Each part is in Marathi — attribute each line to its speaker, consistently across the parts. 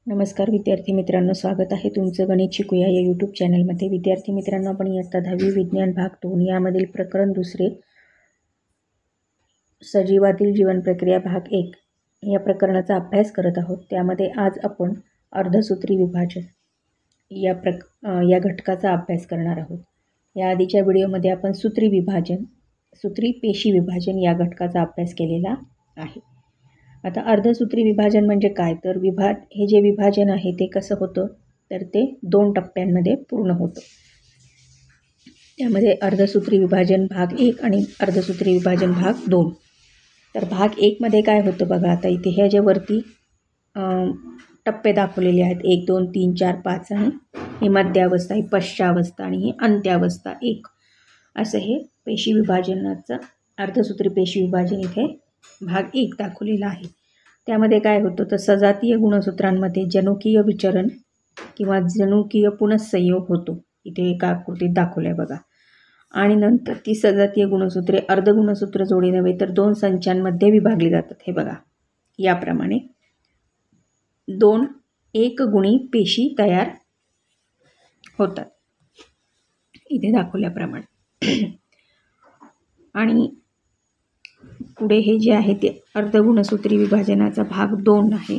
Speaker 1: नमस्कार विद्यार्थी मित्रांनो, स्वागत आहे तुमचं गणित शिकूया या यूट्यूब चॅनलमध्ये। विद्यार्थी मित्रांनो, आपण इयत्ता 10वी विज्ञान भाग 2 यामधील प्रकरण 2 सजीवातील जीवन प्रक्रिया भाग 1 या प्रकरणाचा अभ्यास करत आहोत। त्यामध्ये आज आपण अर्धसूत्री विभाजन या घटकाचा अभ्यास करणार आहोत। या आधीच्या व्हिडिओमध्ये आपण सूत्री पेशी विभाजन या घटकाचा अभ्यास केलेला आहे। आता अर्धसूत्री विभाजन म्हणजे काय, तर हे जे विभाजन आहे ते कसं होतं, तर ते 2 टप्प्यांमध्ये पूर्ण होतं। त्यामध्ये अर्धसूत्री विभाजन भाग 1 आणि अर्धसूत्री विभाजन भाग 2। तर भाग 1 मध्ये काय होतं बघा, आता इथे ह्या जे वरती टप्पे दाखवलेले आहेत 1 2 3 4 5 आणि ही मध्यावस्था, ही पश्चावस्था आणि ही अंत्यावस्था 1, असं हे पेशी विभाजनाचं अर्धसूत्री पेशी विभाजन इथे भाग 1 दाखवलेला आहे। त्यामध्ये काय होतं, तर सजातीय गुणसूत्रांमध्ये जनुकीय विचरण किंवा जनुकीय पुनःसंयोग होतो। इथे एका आकृतीत दाखवलंय बघा। आणि नंतर ती सजातीय गुणसूत्रे अर्धगुणसूत्र जोडी नव्हे तर 2 संचांमध्ये विभागली जातात। हे बघा, याप्रमाणे 2 एकगुणी पेशी तयार होतात इथे दाखवल्याप्रमाणे। आणि पुढे हे जे आहे ते अर्धगुणसूत्री विभाजनाचा भाग 2 आहे।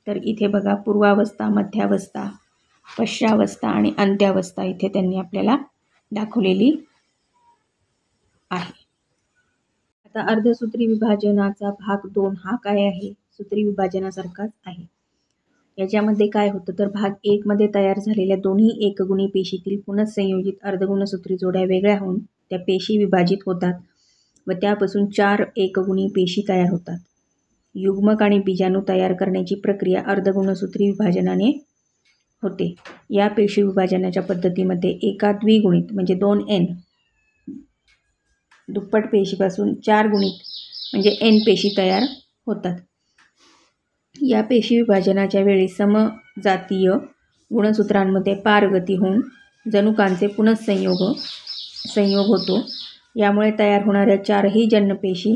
Speaker 1: तर इथे बघा, पूर्वावस्था, मध्यावस्था, पश्चावस्था आणि अंत्यावस्था इथे त्यांनी आपल्याला दाखवलेली आहे। आता अर्धसूत्री विभाजनाचा भाग 2 हा काय आहे, सूत्री विभाजनासारखाच आहे। याच्यामध्ये काय होतं, तर भाग 1 मध्ये तयार झालेल्या दोन्ही एकगुणी पेशीतील पुनःसंयोजित अर्धगुणसूत्री जोड्या वेगळ्या होऊन त्या पेशी विभाजित होतात व त्यापासून 4 एकगुणी पेशी तयार होतात। युग्मक आणि बीजाणू तयार करण्याची प्रक्रिया अर्धगुणसूत्री विभाजनाने होते। या पेशी विभाजनाच्या पद्धतीमध्ये एका द्विगुणित म्हणजे 2n दुप्पट पेशीपासून 4 गुणित म्हणजे n पेशी तयार होतात। या पेशी विभाजनाच्या वेळी समजातीय गुणसूत्रांमध्ये पारगती होऊन जनुकांचे संयोग होतो। यामुळे तयार होणाऱ्या 4ही जन्मपेशी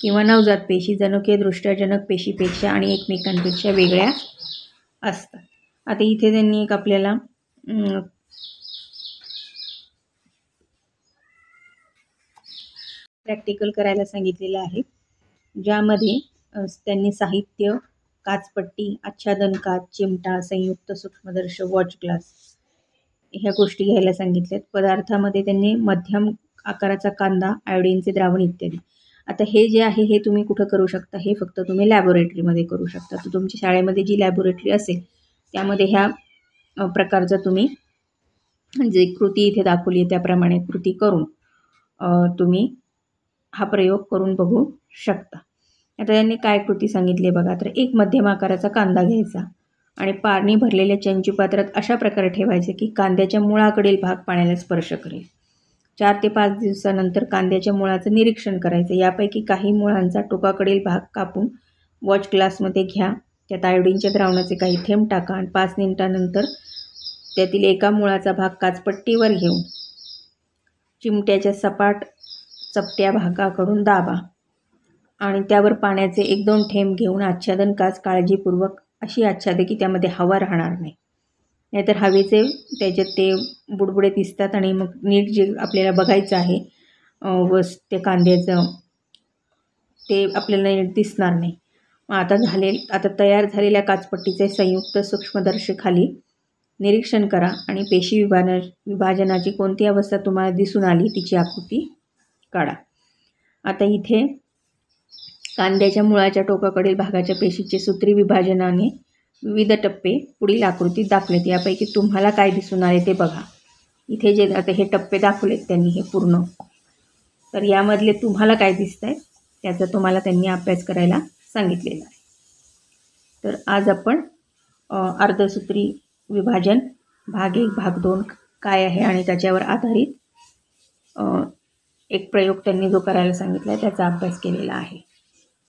Speaker 1: किंवा नवजात पेशी जनुकीयदृष्ट्या जनक पेशीपेक्षा आणि एकमेकांपेक्षा वेगळ्या असतात। आता इथे त्यांनी एक आपल्याला प्रॅक्टिकल करायला सांगितलेलं आहे, ज्यामध्ये त्यांनी साहित्य, काचपट्टी, आच्छादन काच, चिमटा, संयुक्त सूक्ष्मदर्शक, वॉच ग्लास ह्या गोष्टी घ्यायला सांगितल्यात। पदार्थामध्ये त्यांनी मध्यम आकाराचा कांदा, आयोडीनचे द्रावण इत्यादी। आता हे जे आहे हे तुम्ही कुठं करू शकता, हे फक्त तुम्ही लॅबोरेटरीमध्ये करू शकता। तर तुमच्या शाळेमध्ये जी लॅबोरेटरी असेल त्यामध्ये ह्या प्रकारचं तुम्ही जे कृती इथे दाखवली आहे त्याप्रमाणे कृती करून तुम्ही हा प्रयोग करून बघू शकता। आता यांनी काय कृती सांगितली बघा, तर एक मध्यम आकाराचा कांदा घ्यायचा आणि पाणी भरलेल्या चंचू पात्रात अशा प्रकारे ठेवायचे की कांद्याच्या मुळाकडील भाग पाण्याला स्पर्श करेल। 4 ते 5 दिवसानंतर कांद्याच्या मुळाचं निरीक्षण करायचं। यापैकी काही मुळांचा टोकाकडील भाग कापून वॉच ग्लासमध्ये घ्या, त्यात आयोडीनच्या द्रावणाचे काही थेंब टाका आणि 5 मिनिटांनंतर त्यातील एका मुळाचा भाग काचपट्टीवर घेऊन चिमट्याच्या सपाट चपट्या भागाकडून दाबा आणि त्यावर पाण्याचे 1-2 थेंब घेऊन आच्छादन काच काळजीपूर्वक अशी आच्छादे की त्यामध्ये हवा राहणार नाही, नाहीतर हवेचे त्याच्यात ते बुडबुडे दिसतात आणि मग नीट जे आपल्याला बघायचं आहे व ते कांद्याचं ते आपल्याला नीट दिसणार नाही। आता तयार झालेल्या काचपट्टीचे संयुक्त सूक्ष्मदर्शकाखाली निरीक्षण करा आणि पेशी विभाजनाची कोणती अवस्था तुम्हाला दिसून आली तिची आकृती काढा। आता इथे कांद्याच्या मुळाच्या टोकाकडील भागाच्या पेशीचे सूत्री विभाजनाने विविध टप्पे पुढील आकृतीत दाखवलेत। यापैकी तुम्हाला काय दिसून आले ते बघा। इथे जे आता हे टप्पे दाखवलेत त्यांनी हे पूर्ण, तर यामधले तुम्हाला काय दिसत आहे त्याचा तुम्हाला त्यांनी अभ्यास करायला सांगितलेला आहे। तर आज आपण अर्धसूत्री विभाजन भाग 1 भाग 2 काय आहे आणि त्याच्यावर आधारित एक प्रयोग त्यांनी जो करायला सांगितला आहे त्याचा अभ्यास केलेला आहे।